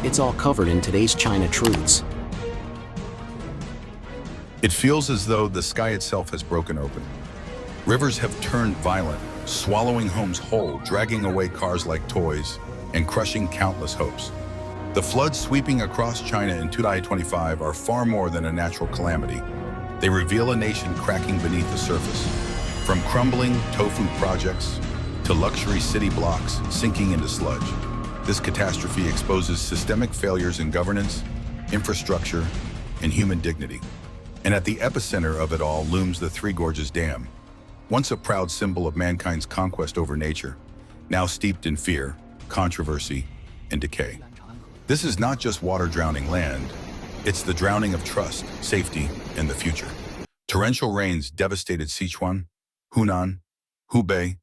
It's all covered in today's China Truths. It feels as though the sky itself has broken open. Rivers have turned violent, swallowing homes whole, dragging away cars like toys, and crushing countless hopes. The floods sweeping across China in 2025 are far more than a natural calamity. They reveal a nation cracking beneath the surface. From crumbling tofu projects to luxury city blocks sinking into sludge, this catastrophe exposes systemic failures in governance, infrastructure, and human dignity. And at the epicenter of it all looms the Three Gorges Dam, once a proud symbol of mankind's conquest over nature, now steeped in fear, controversy, and decay. This is not just water drowning land, it's the drowning of trust, safety, and the future. Torrential rains devastated Sichuan, Hunan, Hubei,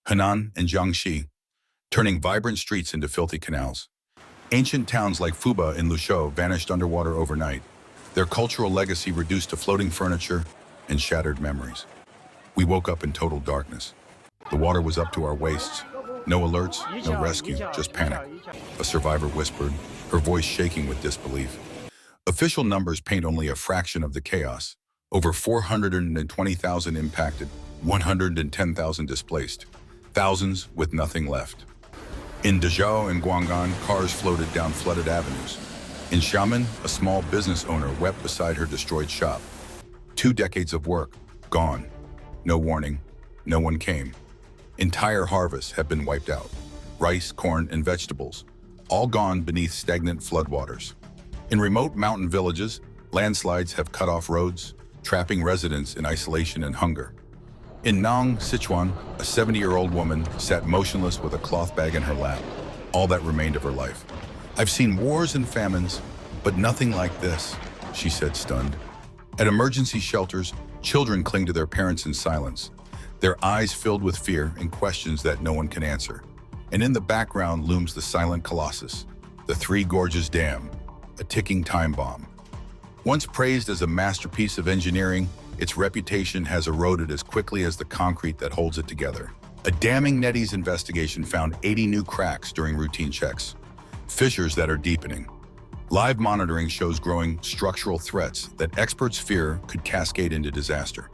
Henan, and Jiangxi, turning vibrant streets into filthy canals. Ancient towns like Fuba in Lushou vanished underwater overnight, their cultural legacy reduced to floating furniture and shattered memories. We woke up in total darkness. The water was up to our waists. No alerts, no rescue, just panic. A survivor whispered, her voice shaking with disbelief. Official numbers paint only a fraction of the chaos. Over 420,000 impacted, 110,000 displaced, thousands with nothing left. In Dezhou and Guang'an, cars floated down flooded avenues. In Xiamen, a small business owner wept beside her destroyed shop. 2 decades of work, gone. No warning, no one came. Entire harvests have been wiped out. Rice, corn, and vegetables, all gone beneath stagnant floodwaters. In remote mountain villages, landslides have cut off roads, trapping residents in isolation and hunger. In Nang, Sichuan, a 70-year-old woman sat motionless with a cloth bag in her lap, all that remained of her life. I've seen wars and famines, but nothing like this, she said, stunned. At emergency shelters, children cling to their parents in silence, their eyes filled with fear and questions that no one can answer. And in the background looms the silent colossus, the Three Gorges Dam, a ticking time bomb. Once praised as a masterpiece of engineering, its reputation has eroded as quickly as the concrete that holds it together. A damning NetEase investigation found 80 new cracks during routine checks, fissures that are deepening. Live monitoring shows growing structural threats that experts fear could cascade into disaster.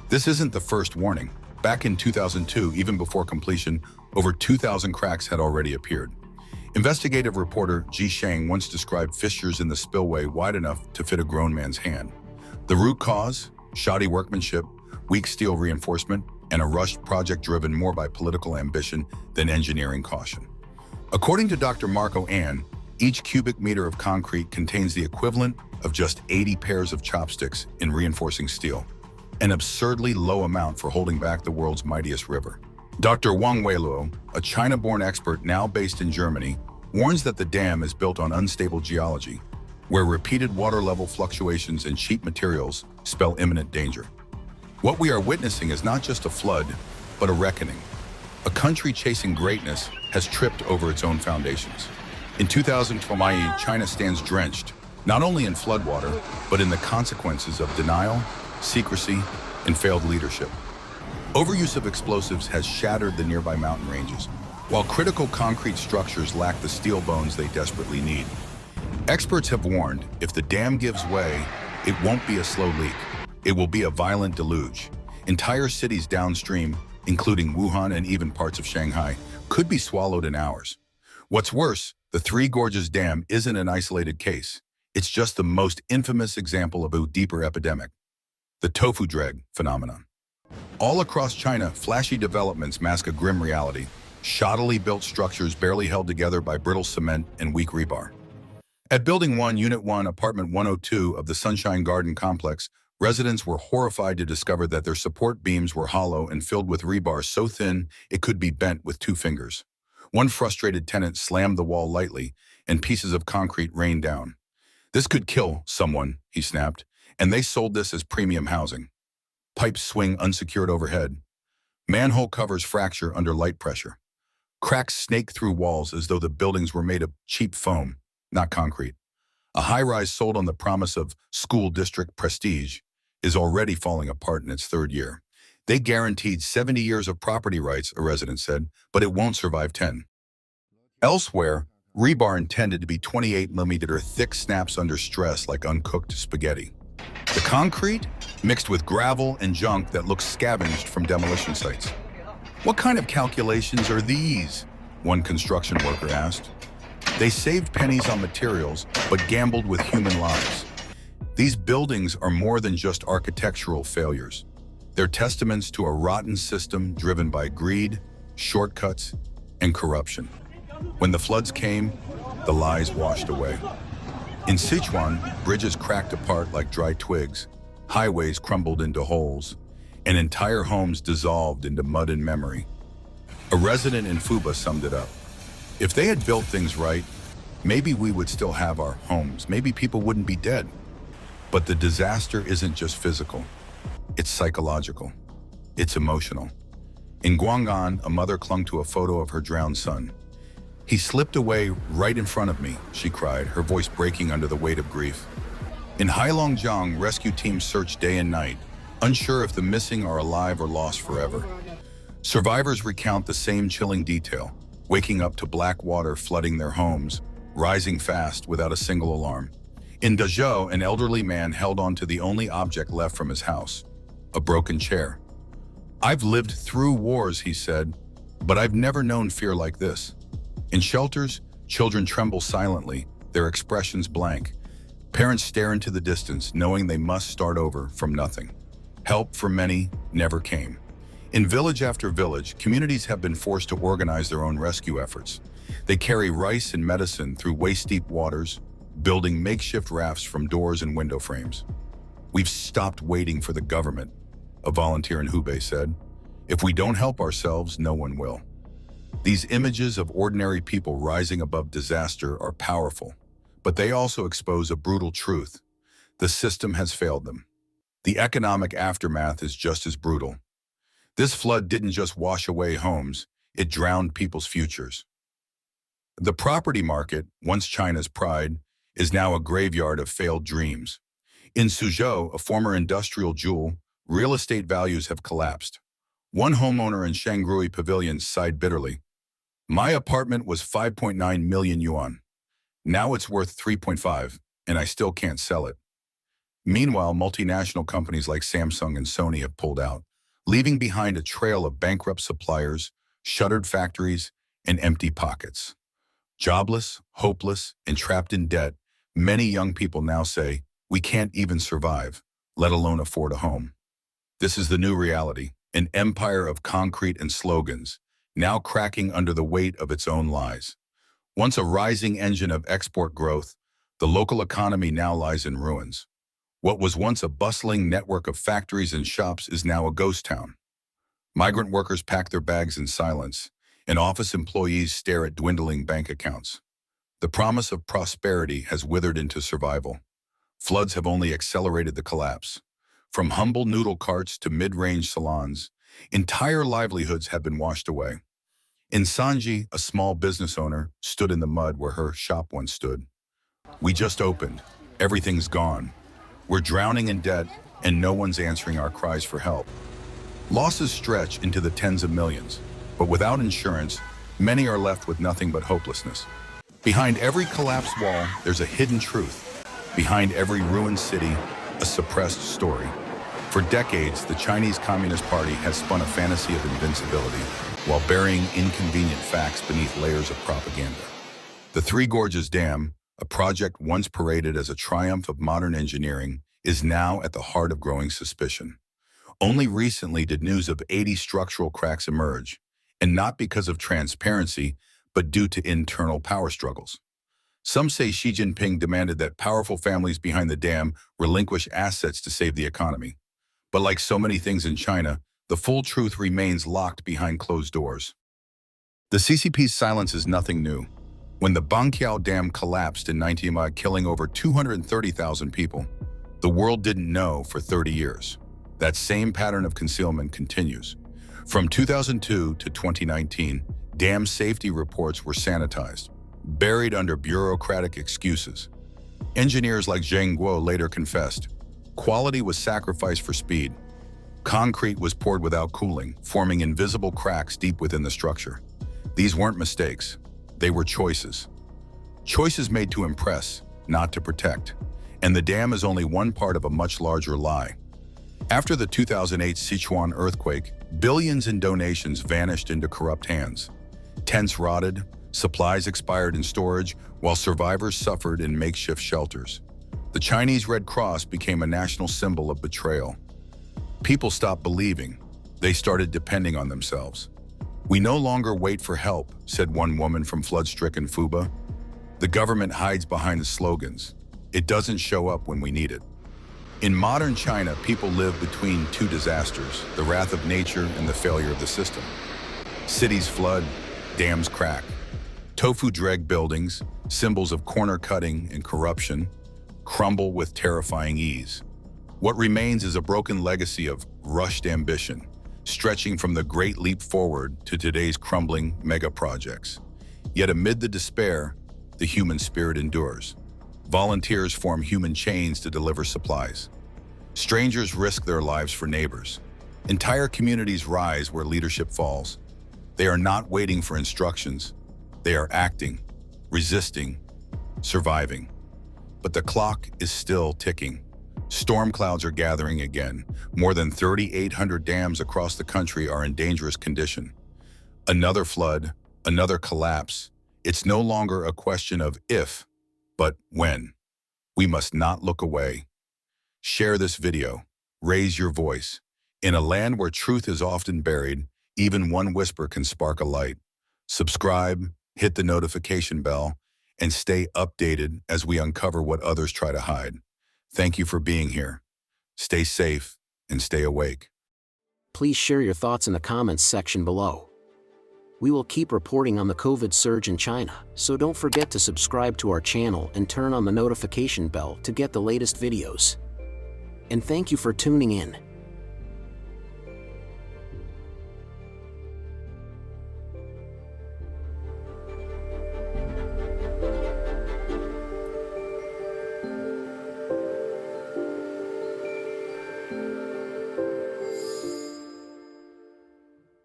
This isn't the first warning. Back in 2002, even before completion, over 2,000 cracks had already appeared. Investigative reporter Ji Shang once described fissures in the spillway wide enough to fit a grown man's hand. The root cause? Shoddy workmanship, weak steel reinforcement, and a rushed project driven more by political ambition than engineering caution. According to Dr. Marco Ann, each cubic meter of concrete contains the equivalent of just 80 pairs of chopsticks in reinforcing steel, an absurdly low amount for holding back the world's mightiest river. Dr. Wang Weiluo, a China-born expert now based in Germany, warns that the dam is built on unstable geology, where repeated water level fluctuations and cheap materials spell imminent danger. What we are witnessing is not just a flood, but a reckoning. A country chasing greatness has tripped over its own foundations. In 2012, China stands drenched, not only in floodwater, but in the consequences of denial, secrecy, and failed leadership. Overuse of explosives has shattered the nearby mountain ranges, while critical concrete structures lack the steel bones they desperately need. Experts have warned, if the dam gives way, it won't be a slow leak. It will be a violent deluge. Entire cities downstream, including Wuhan and even parts of Shanghai, could be swallowed in hours. What's worse, the Three Gorges Dam isn't an isolated case. It's just the most infamous example of a deeper epidemic, the tofu-drag phenomenon. All across China, flashy developments mask a grim reality, shoddily built structures barely held together by brittle cement and weak rebar. At Building 1, Unit 1, Apartment 102 of the Sunshine Garden Complex, residents were horrified to discover that their support beams were hollow and filled with rebar so thin it could be bent with 2 fingers. One frustrated tenant slammed the wall lightly, and pieces of concrete rained down. "This could kill someone," he snapped, "and they sold this as premium housing." Pipes swing unsecured overhead. Manhole covers fracture under light pressure. Cracks snake through walls as though the buildings were made of cheap foam, not concrete. A high-rise sold on the promise of school district prestige is already falling apart in its 3rd year. They guaranteed 70 years of property rights, a resident said, but it won't survive 10. Elsewhere, Rebar intended to be 28mm thick snaps under stress like uncooked spaghetti. The concrete mixed with gravel and junk that looks scavenged from demolition sites. "What kind of calculations are these?" one construction worker asked. They saved pennies on materials, but gambled with human lives. These buildings are more than just architectural failures. They're testaments to a rotten system driven by greed, shortcuts, and corruption. When the floods came, the lies washed away. In Sichuan, bridges cracked apart like dry twigs, highways crumbled into holes, and entire homes dissolved into mud and memory. A resident in Fuba summed it up. If they had built things right, maybe we would still have our homes. Maybe people wouldn't be dead. But the disaster isn't just physical. It's psychological. It's emotional. In Guang'an, a mother clung to a photo of her drowned son. "He slipped away right in front of me," she cried, her voice breaking under the weight of grief. In Heilongjiang, rescue teams search day and night, unsure if the missing are alive or lost forever. Survivors recount the same chilling detail, waking up to black water flooding their homes, rising fast without a single alarm. In Dezhou, an elderly man held on to the only object left from his house, a broken chair. "I've lived through wars," he said, "but I've never known fear like this." In shelters, children tremble silently, their expressions blank. Parents stare into the distance, knowing they must start over from nothing. Help for many never came. In village after village, communities have been forced to organize their own rescue efforts. They carry rice and medicine through waist-deep waters, building makeshift rafts from doors and window frames. "We've stopped waiting for the government," a volunteer in Hubei said. "If we don't help ourselves, no one will." These images of ordinary people rising above disaster are powerful, but they also expose a brutal truth. The system has failed them. The economic aftermath is just as brutal. This flood didn't just wash away homes, it drowned people's futures. The property market, once China's pride, is now a graveyard of failed dreams. In Suzhou, a former industrial jewel, real estate values have collapsed. One homeowner in Shangrui Pavilion sighed bitterly. "My apartment was 5.9 million yuan. Now it's worth 3.5, and I still can't sell it." Meanwhile, multinational companies like Samsung and Sony have pulled out, leaving behind a trail of bankrupt suppliers, shuttered factories, and empty pockets. Jobless, hopeless, and trapped in debt, many young people now say, "We can't even survive, let alone afford a home." This is the new reality, an empire of concrete and slogans, now cracking under the weight of its own lies. Once a rising engine of export growth, the local economy now lies in ruins. What was once a bustling network of factories and shops is now a ghost town. Migrant workers pack their bags in silence, and office employees stare at dwindling bank accounts. The promise of prosperity has withered into survival. Floods have only accelerated the collapse. From humble noodle carts to mid-range salons, entire livelihoods have been washed away. In Sanji, a small business owner stood in the mud where her shop once stood. "We just opened. Everything's gone. We're drowning in debt, and no one's answering our cries for help." Losses stretch into the tens of millions, but without insurance, many are left with nothing but hopelessness. Behind every collapsed wall, there's a hidden truth. Behind every ruined city, a suppressed story. For decades, the Chinese Communist Party has spun a fantasy of invincibility, while burying inconvenient facts beneath layers of propaganda. The Three Gorges Dam, a project once paraded as a triumph of modern engineering, is now at the heart of growing suspicion. Only recently did news of 80 structural cracks emerge, and not because of transparency, but due to internal power struggles. Some say Xi Jinping demanded that powerful families behind the dam relinquish assets to save the economy. But like so many things in China, the full truth remains locked behind closed doors. The CCP's silence is nothing new. When the Bangqiao Dam collapsed in 1995, killing over 230,000 people, the world didn't know for 30 years. That same pattern of concealment continues. From 2002 to 2019, dam safety reports were sanitized, buried under bureaucratic excuses. Engineers like Zheng Guo later confessed, quality was sacrificed for speed. Concrete was poured without cooling, forming invisible cracks deep within the structure. These weren't mistakes. They were choices. Choices made to impress, not to protect. And the dam is only one part of a much larger lie. After the 2008 Sichuan earthquake, billions in donations vanished into corrupt hands. Tents rotted, supplies expired in storage, while survivors suffered in makeshift shelters. The Chinese Red Cross became a national symbol of betrayal. People stopped believing. They started depending on themselves. "We no longer wait for help," said one woman from flood-stricken Fuba. "The government hides behind the slogans. It doesn't show up when we need it." In modern China, people live between two disasters, the wrath of nature and the failure of the system. Cities flood, dams crack. Tofu-drag buildings, symbols of corner-cutting and corruption, crumble with terrifying ease. What remains is a broken legacy of rushed ambition, stretching from the Great Leap Forward to today's crumbling mega-projects. Yet amid the despair, the human spirit endures. Volunteers form human chains to deliver supplies. Strangers risk their lives for neighbors. Entire communities rise where leadership falls. They are not waiting for instructions. They are acting, resisting, surviving. But the clock is still ticking. Storm clouds are gathering again. More than 3,800 dams across the country are in dangerous condition. Another flood, another collapse. It's no longer a question of if, but when. We must not look away. Share this video. Raise your voice. In a land where truth is often buried, even one whisper can spark a light. Subscribe, hit the notification bell, and stay updated as we uncover what others try to hide. Thank you for being here. Stay safe and stay awake. Please share your thoughts in the comments section below. We will keep reporting on the COVID surge in China, so don't forget to subscribe to our channel and turn on the notification bell to get the latest videos. And thank you for tuning in.